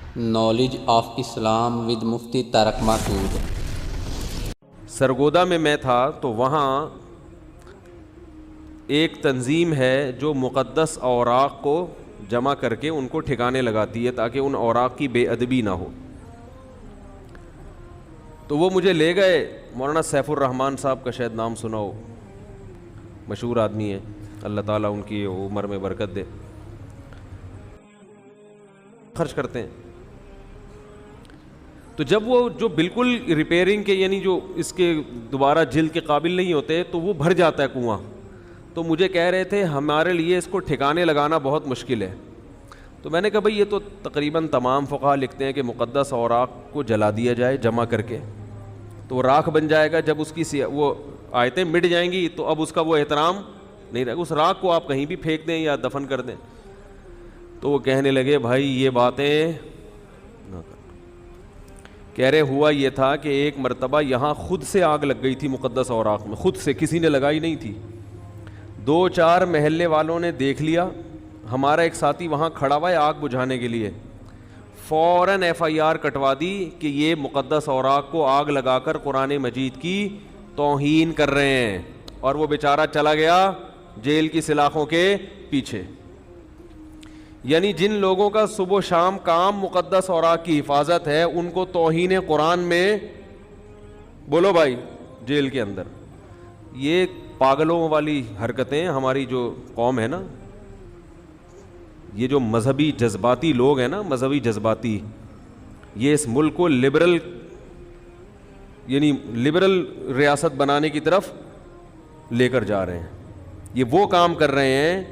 Knowledge of Islam with مفتی طارق مسعود۔ سرگودا میں تھا تو وہاں ایک تنظیم ہے جو مقدس اوراق کو جمع کر کے ان کو ٹھکانے لگاتی ہے تاکہ ان اوراق کی بے ادبی نہ ہو۔ تو وہ مجھے لے گئے، مولانا سیف الرحمان صاحب کا شاید نام سنا ہو، مشہور آدمی ہے، اللہ تعالیٰ ان کی عمر میں برکت دے، خرچ کرتے ہیں۔ تو جب وہ جو بالکل ریپیئرنگ کے یعنی جو اس کے دوبارہ جلد کے قابل نہیں ہوتے تو وہ بھر جاتا ہے کنواں، تو مجھے کہہ رہے تھے ہمارے لیے اس کو ٹھکانے لگانا بہت مشکل ہے۔ تو میں نے کہا بھائی یہ تو تقریباً تمام فقہا لکھتے ہیں کہ مقدس اوراق کو جلا دیا جائے جمع کر کے، تو وہ راکھ بن جائے گا، جب اس کی وہ آیتیں مٹ جائیں گی تو اب اس کا وہ احترام نہیں رہے گا، اس راکھ کو آپ کہیں بھی پھینک دیں یا دفن کر دیں۔ تو وہ کہنے لگے بھائی یہ باتیں نہ کر۔ کہہ رہے ہوا یہ تھا کہ ایک مرتبہ یہاں خود سے آگ لگ گئی تھی مقدس اوراق میں، خود سے، کسی نے لگائی نہیں تھی۔ 2-4 محلے والوں نے دیکھ لیا، ہمارا ایک ساتھی وہاں کھڑا ہوا ہے آگ بجھانے کے لیے، فوراً FIR کٹوا دی کہ یہ مقدس اوراق کو آگ لگا کر قرآن مجید کی توہین کر رہے ہیں، اور وہ بیچارہ چلا گیا جیل کی سلاخوں کے پیچھے۔ یعنی جن لوگوں کا صبح و شام کام مقدس اوراق کی حفاظت ہے، ان کو توہین قرآن میں، بولو بھائی، جیل کے اندر۔ یہ پاگلوں والی حرکتیں ہماری جو قوم ہے نا، یہ جو مذہبی جذباتی لوگ ہیں نا، مذہبی جذباتی، یہ اس ملک کو لبرل ریاست بنانے کی طرف لے کر جا رہے ہیں۔ یہ وہ کام کر رہے ہیں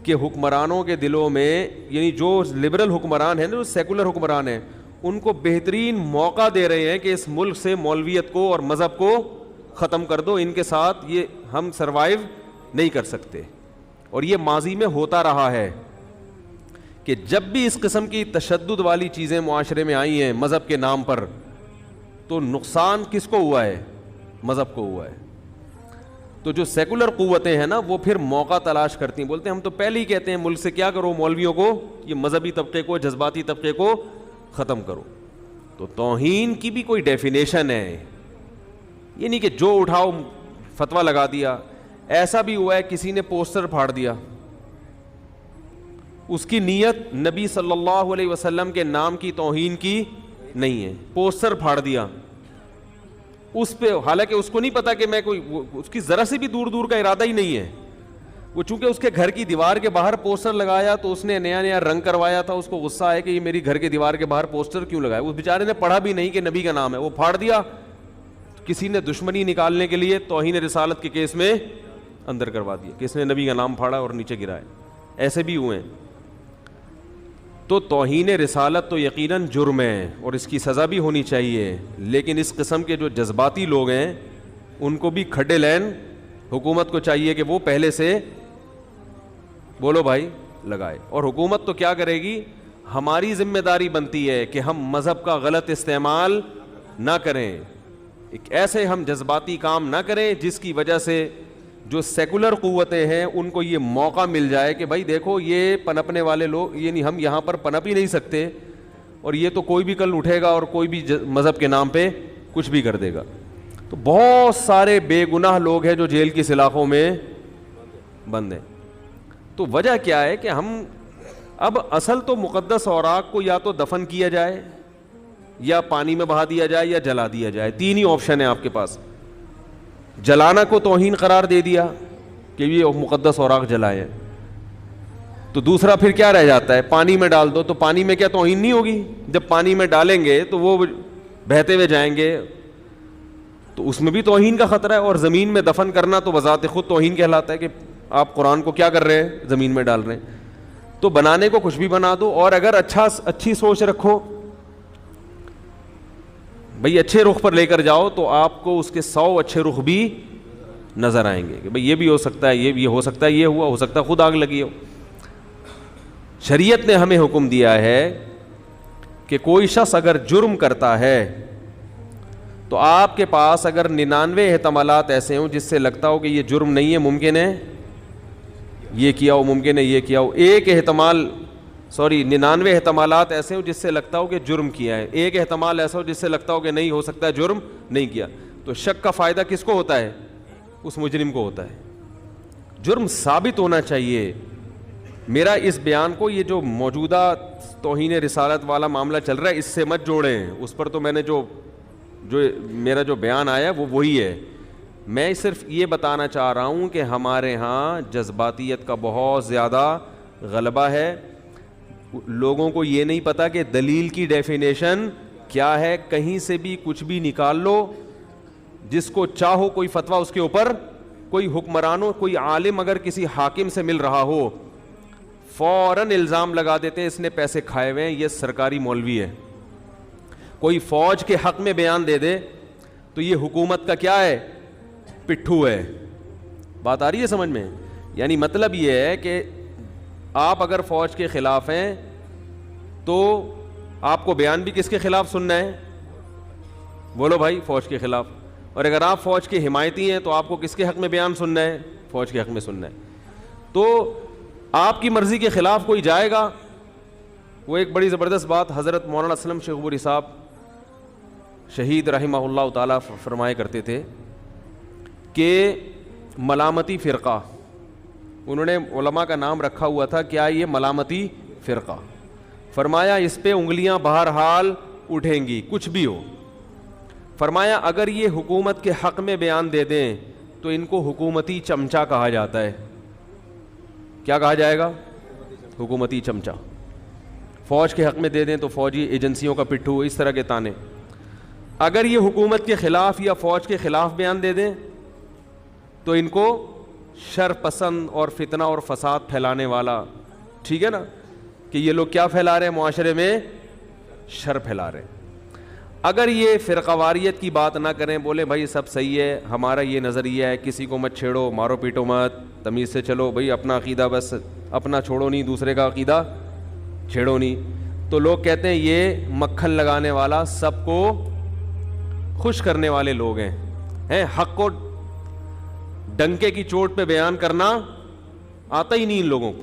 کہ حکمرانوں کے دلوں میں، یعنی جو لبرل حکمران ہیں نا، جو سیکولر حکمران ہیں، ان کو بہترین موقع دے رہے ہیں کہ اس ملک سے مولویت کو اور مذہب کو ختم کر دو، ان کے ساتھ یہ ہم سروائیو نہیں کر سکتے۔ اور یہ ماضی میں ہوتا رہا ہے کہ جب بھی اس قسم کی تشدد والی چیزیں معاشرے میں آئی ہیں مذہب کے نام پر، تو نقصان کس کو ہوا ہے؟ مذہب کو ہوا ہے۔ تو جو سیکولر قوتیں ہیں نا، وہ پھر موقع تلاش کرتی ہیں، بولتے ہیں ہم تو پہلے ہی کہتے ہیں ملک سے کیا کرو، مولویوں کو، یہ مذہبی طبقے کو، جذباتی طبقے کو ختم کرو۔ تو توہین کی بھی کوئی ڈیفینیشن ہے، یہ نہیں کہ جو اٹھاؤ فتویٰ لگا دیا۔ ایسا بھی ہوا ہے کسی نے پوسٹر پھاڑ دیا، اس کی نیت نبی صلی اللہ علیہ وسلم کے نام کی توہین کی نہیں ہے، پوسٹر پھاڑ دیا اس پہ، حالانکہ اس کو نہیں پتا کہ میں کوئی، اس کی ذرا سے بھی دور کا ارادہ ہی نہیں ہے۔ وہ چونکہ اس کے گھر کی دیوار کے باہر پوسٹر لگایا تو اس نے نیا رنگ کروایا تھا، اس کو غصہ آیا کہ یہ میری گھر کے دیوار کے باہر پوسٹر کیوں لگایا، اس بیچارے نے پڑھا بھی نہیں کہ نبی کا نام ہے، وہ پھاڑ دیا۔ کسی نے دشمنی نکالنے کے لیے توہین رسالت کے کیس میں اندر کروا دیا کہ اس نے نبی کا نام پھاڑا اور نیچے گرایا، ایسے بھی ہوئے ہیں۔ تو توہین رسالت تو یقیناً جرم ہے اور اس کی سزا بھی ہونی چاہیے، لیکن اس قسم کے جو جذباتی لوگ ہیں ان کو بھی کھڈے لین حکومت کو چاہیے کہ وہ پہلے سے، بولو بھائی، لگائے۔ اور حکومت تو کیا کرے گی، ہماری ذمہ داری بنتی ہے کہ ہم مذہب کا غلط استعمال نہ کریں، ایک ایسے ہم جذباتی کام نہ کریں جس کی وجہ سے جو سیکولر قوتیں ہیں ان کو یہ موقع مل جائے کہ بھائی دیکھو یہ پنپنے والے لوگ، یعنی ہم یہاں پر پنپ ہی نہیں سکتے، اور یہ تو کوئی بھی کل اٹھے گا اور کوئی بھی مذہب کے نام پہ کچھ بھی کر دے گا۔ تو بہت سارے بے گناہ لوگ ہیں جو جیل کی سلاخوں میں بند ہیں۔ تو وجہ کیا ہے کہ ہم اب اصل تو مقدس اوراق کو یا تو دفن کیا جائے یا پانی میں بہا دیا جائے یا جلا دیا جائے، 3 ہی آپشن ہیں آپ کے پاس۔ جلانا کو توہین قرار دے دیا کہ یہ مقدس اوراق جلائے، تو دوسرا پھر کیا رہ جاتا ہے، پانی میں ڈال دو، تو پانی میں کیا توہین نہیں ہوگی؟ جب پانی میں ڈالیں گے تو وہ بہتے ہوئے جائیں گے، تو اس میں بھی توہین کا خطرہ ہے۔ اور زمین میں دفن کرنا تو بذات خود توہین کہلاتا ہے کہ آپ قرآن کو کیا کر رہے ہیں، زمین میں ڈال رہے ہیں۔ تو بنانے کو کچھ بھی بنا دو، اور اگر اچھی سوچ رکھو، بھئی اچھے رخ پر لے کر جاؤ، تو آپ کو اس کے 100 اچھے رخ بھی نظر آئیں گے کہ بھئی یہ بھی ہو سکتا ہے، یہ بھی ہو سکتا ہے، یہ ہوا، ہو سکتا ہے خود آگ لگی ہو۔ شریعت نے ہمیں حکم دیا ہے کہ کوئی شخص اگر جرم کرتا ہے تو آپ کے پاس اگر 99 احتمالات ایسے ہوں جس سے لگتا ہو کہ یہ جرم نہیں ہے، ممکن ہے یہ کیا ہو، ممکن ہے یہ کیا ہو، ایک احتمال سوری 99 احتمالات ایسے ہو جس سے لگتا ہو کہ جرم کیا ہے, ایک احتمال ایسا ہو جس سے لگتا ہو کہ نہیں ہو سکتا ہے جرم نہیں کیا. تو شک کا فائدہ کس کو ہوتا ہے؟ اس مجرم کو ہوتا ہے. جرم ثابت ہونا چاہیے. میرا اس بیان کو یہ جو موجودہ توہین رسالت والا معاملہ چل رہا ہے اس سے مت جوڑیں, اس پر تو میں نے جو میرا جو بیان آیا وہ وہی ہے. میں صرف یہ بتانا چاہ رہا ہوں کہ ہمارے ہاں جذباتیت کا بہت زیادہ غلبہ ہے. لوگوں کو یہ نہیں پتا کہ دلیل کی ڈیفینیشن کیا ہے, کہیں سے بھی کچھ بھی نکال لو, جس کو چاہو کوئی فتویٰ اس کے اوپر, کوئی حکمران ہو, کوئی عالم اگر کسی حاکم سے مل رہا ہو فوراً الزام لگا دیتے ہیں اس نے پیسے کھائے ہوئے ہیں, یہ سرکاری مولوی ہے. کوئی فوج کے حق میں بیان دے دے تو یہ حکومت کا کیا ہے؟ پٹھو ہے. بات آ رہی ہے سمجھ میں؟ یعنی مطلب یہ ہے کہ آپ اگر فوج کے خلاف ہیں تو آپ کو بیان بھی کس کے خلاف سننا ہے؟ بولو بھائی, فوج کے خلاف. اور اگر آپ فوج کے حمایتی ہیں تو آپ کو کس کے حق میں بیان سننا ہے؟ فوج کے حق میں سننا ہے. تو آپ کی مرضی کے خلاف کوئی جائے گا. وہ ایک بڑی زبردست بات حضرت مولانا اسلم شیخ عبوری صاحب شہید رحمہ اللہ تعالیٰ فرمایا کرتے تھے کہ ملامتی فرقہ, انہوں نے علماء کا نام رکھا ہوا تھا کیا یہ ملامتی فرقہ. فرمایا اس پہ انگلیاں بہرحال اٹھیں گی کچھ بھی ہو. فرمایا اگر یہ حکومت کے حق میں بیان دے دیں تو ان کو حکومتی چمچہ کہا جاتا ہے. کیا کہا جائے گا؟ حکومتی چمچہ. فوج کے حق میں دے دیں تو فوجی ایجنسیوں کا پٹھو, اس طرح کے تانے. اگر یہ حکومت کے خلاف یا فوج کے خلاف بیان دے دیں تو ان کو شر پسند اور فتنہ اور فساد پھیلانے والا. ٹھیک ہے نا, کہ یہ لوگ کیا پھیلا رہے ہیں معاشرے میں؟ شر پھیلا رہے ہیں. اگر یہ فرقہ واریت کی بات نہ کریں, بولے بھائی سب صحیح ہے, ہمارا یہ نظریہ ہے, کسی کو مت چھیڑو, مارو پیٹو مت, تمیز سے چلو بھائی, اپنا عقیدہ بس اپنا چھوڑو نہیں, دوسرے کا عقیدہ چھیڑو نہیں, تو لوگ کہتے ہیں یہ مکھن لگانے والا, سب کو خوش کرنے والے لوگ ہیں. حق کو ڈنکے کی چوٹ پہ بیان کرنا آتا ہی نہیں ان لوگوں کو.